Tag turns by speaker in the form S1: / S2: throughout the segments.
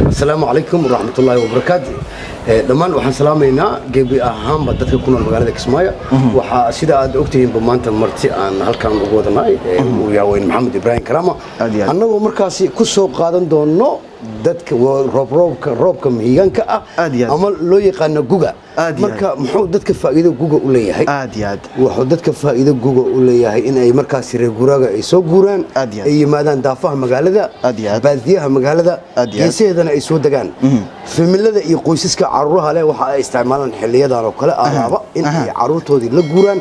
S1: السلام عليكم ورحمة الله وبركاته. دمان waxaan salaameynaa gebi ahaanba dadka ku nool magaalada Kismaayo waxa sida aad ogtihiin maanta marti aan halkan ugu wadanaay uu yahay Maxamed Ibrahim Karama annagoo markaasi ku soo qaadan doono dadka roobka mihiganka ah ama loo yaqaan guga marka muxuu dadka faa'iido guga u leeyahay wuxuu dadka faa'iido guga u leeyahay in ay markaasi reer guraaga ay soo guuraan ay yimaadaan daafaha magaalada baadiyaha magaalada geesaheedana ay soo dagaan familada iyo qoysaska caruuraha leh waxa ay isticmaalaan xilliyadan oo kale alaaba in ay caruurtoodii la guuraan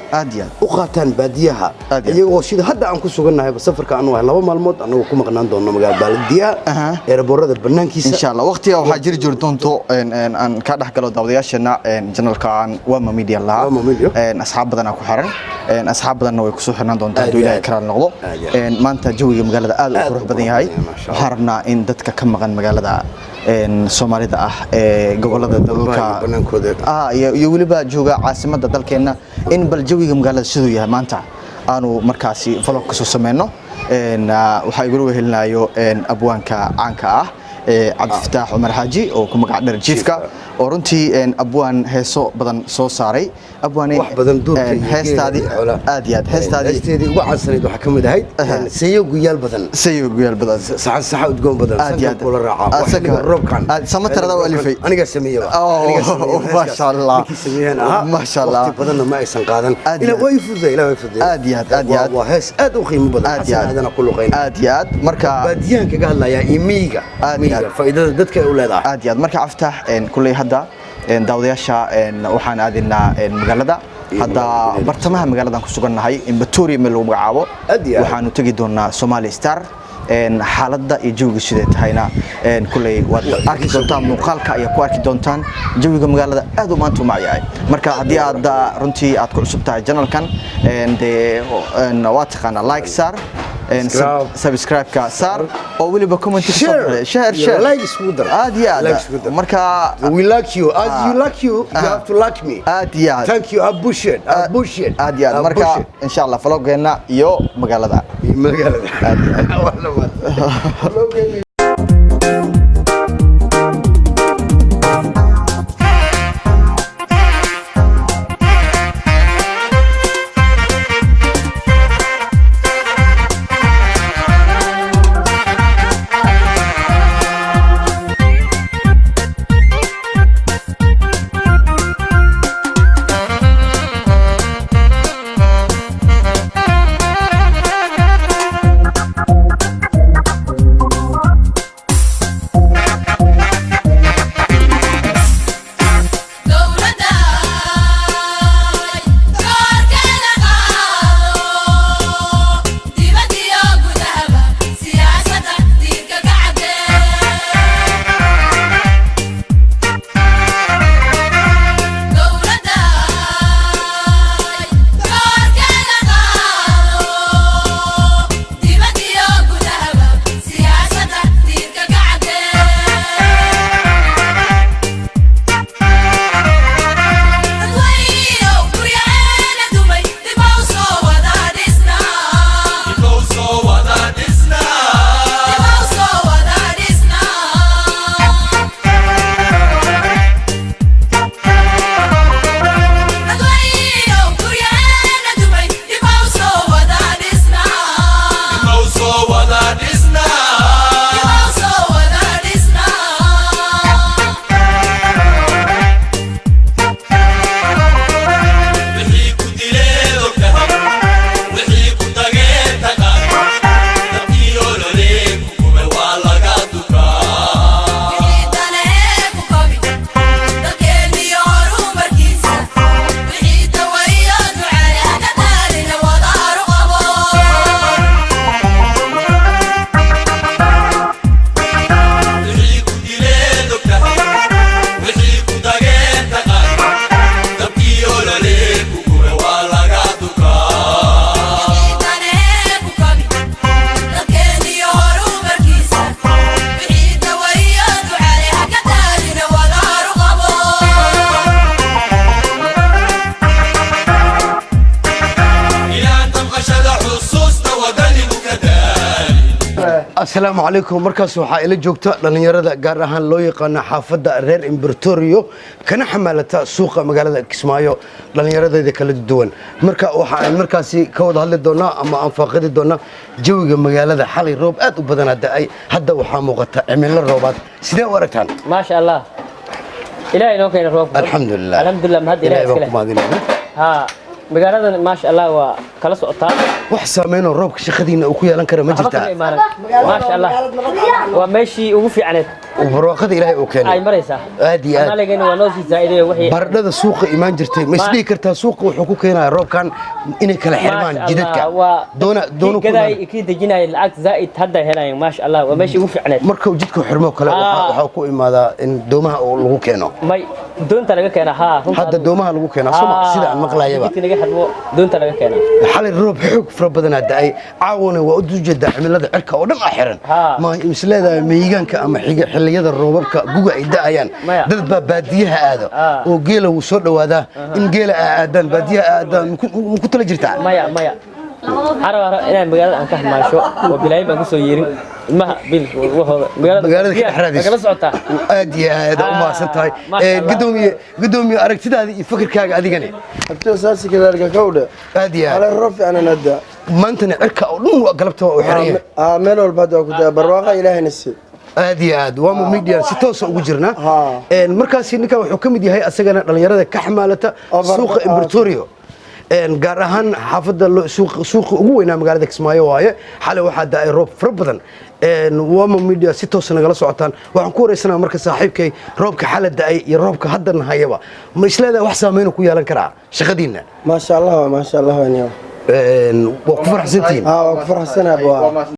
S1: u qaataan baadiyaha iyagoo sida hadda aan ku sugannahay safarka aan wahay 2 maalmood anagoo ku maqnaan doono magaalada baadiyaha eeraboorada banaankiisa
S2: insha Allah waqtiga waxa jiri doonto aan ka dhaxgalo daawadayaashana janalkan Wama Media la asxaab badan ku xiran asxaab badan way ku soo xirnaan doontaa Ilaahay karaan noqdo maanta jawiga magaalada aad u qurux badan yahay waxaan rabnaa in dadka ka maqan magaalada Soomaalida ah gobolada dalka
S1: banaankooda
S2: iyo waliba jooga caasimadda dalkeena in bal jawiga magaalada sidoo yahay maanta aanu markaasi vlog ka soo sameeyno waxa igu wehelinayo abwaanka caanka ah Cabdi Fataax Umar Haji oo ku magac dheer jiifka oo runtii abwaan heeso badan soo saaray abwaanay
S1: wax badan duurka
S2: heestaadi aad iyo aad
S1: heestaadi ugu caansaneed waxa kamid ahayd sayo guyaal badan saxa udgoon badan sanad kula raaca roobkan
S2: samatarada walifay
S1: aniga sameeyay
S2: ma sha Allah ma sha Allah
S1: badan ma aysan qaadan ila way fuday
S2: aad iyo aad
S1: waa hees aad u qiimo badan aadana ku luqeyn
S2: aad iyo aad marka
S1: baadiyahan kaga hadlaya imiiga faa'iidada dadka ay u leedahay
S2: aad iyo aad marka Aftaax kulay hadda daawadayaasha waxaan aadinaa magaalada hadda bartamaha magaaladan ku sugannahay in Batoria meel lagu magacaabo waxaanu tagi doonaa Somali Star xaaladda iyo jawiga sidee tahayna kulay waad arki doontaan muuqaalka ayaa ku arki doontaan jawiga magaalada aad u maanta u macyahay marka haddii aad runtii aad ku cusub tahay channelkan waa taqaana like sar subscribe ka sar oo waliba comment share
S1: like iskuudar
S2: aad iyo aad marka
S1: we like you as you like you have to like me
S2: aad iyo aad
S1: thank you abushid
S2: aad iyo aad marka insha Allah vloggeena iyo magaalada aad iyo aad
S1: السلام عليكم مركز waxaa ila joogta dhalinyarada gaar ahaan loo yaqaan xaafada reer Imbertorio kana xamalata suuqa magaalada Kismaayo dhalinyarada kala duwan marka waxa markaasi ka wada hadli doona ama aan faaqidi doona jawiga magaalada xalay roob aad u badan hadda waxa muuqata cimilo roobaad sidee u aragtaan
S3: ما شاء الله إلهي نوكي الروب
S1: الحمد لله
S3: ما هاد إلهي إسكله ها مقالة ما شاء الله وكلا سقطان
S1: wax saameyn roobka shaqadiina uu ku yeelan kara ma jirtaa
S3: ما شاء الله وماشي وفي عناد
S1: وبرواقada ilaahay uu keenay
S3: أي مريسة
S1: aad iyo aad
S3: أنا لقينا ونوسي زائدة وحي
S1: baradhada suuqa imaan jirtay ma isdhihi kartaa suuqa wuxuu ku keenaa roobkan inay kala xirmaan jidadka doona
S3: كذا أكيد جينا العكس زائد هذا هنا ما شاء الله وماشي وفي عناد
S1: marka uu jidku xirmo kale waxa ku imaadaa in doomaha lagu keeno
S3: ما دون تلقى كنا ها
S1: hadda doomaha lagu keeno sida aan maqlaayaba
S3: تلقى حد دون تلقى كنا
S1: xalay roob xoog fara badan daay caawna waa u dujeeda cimilada cirka oo dhan xiran ma isleedahay meegaanka ama xilliyada roobabka guga ay daayaan dad baadiyaha aado oo geela uu soo dhawaada in geela aadaan baadiyaha aadaan ku tala jirtaa
S3: maya أنا أنا مقالة أنك ماشوا وبلاي بنقصو يرين ما بيل وهذا
S1: مقالة كحراديس
S3: مقالة صعطة
S1: أدي هذا وما سنتهاي قدومي أركتي هذه يفكر كاج أديجني
S4: أبتو أساسي كذا أرجع كودة
S1: أدي
S4: على الرفع أنا ندى
S1: ما أنت نعرك أو نو قلبته وحرية
S4: ملو البدو كذا برواقة إلهي نسي
S1: aadi aad waa media si toos ah ugu jirna markaas ninka wuxuu kamid yahay asagana dhalinyarada ka xamaalata suuqa Imbertorio gaar ahaan xaafada suuqa ugu weyn magaalada Kismaayo waaye xalay waxa daay roob fara badan waa media si toos ah nagala socotaan waxaan ku wareysanayaa marka saaxiibkay roobka xalay daay iyo roobka hadda hayaba ma isleedahay wax saameyn ku yeelan kara shaqadiina
S4: ما شاء الله أنيو
S1: وكفر حسنتين
S4: وكفر حسنا أبوها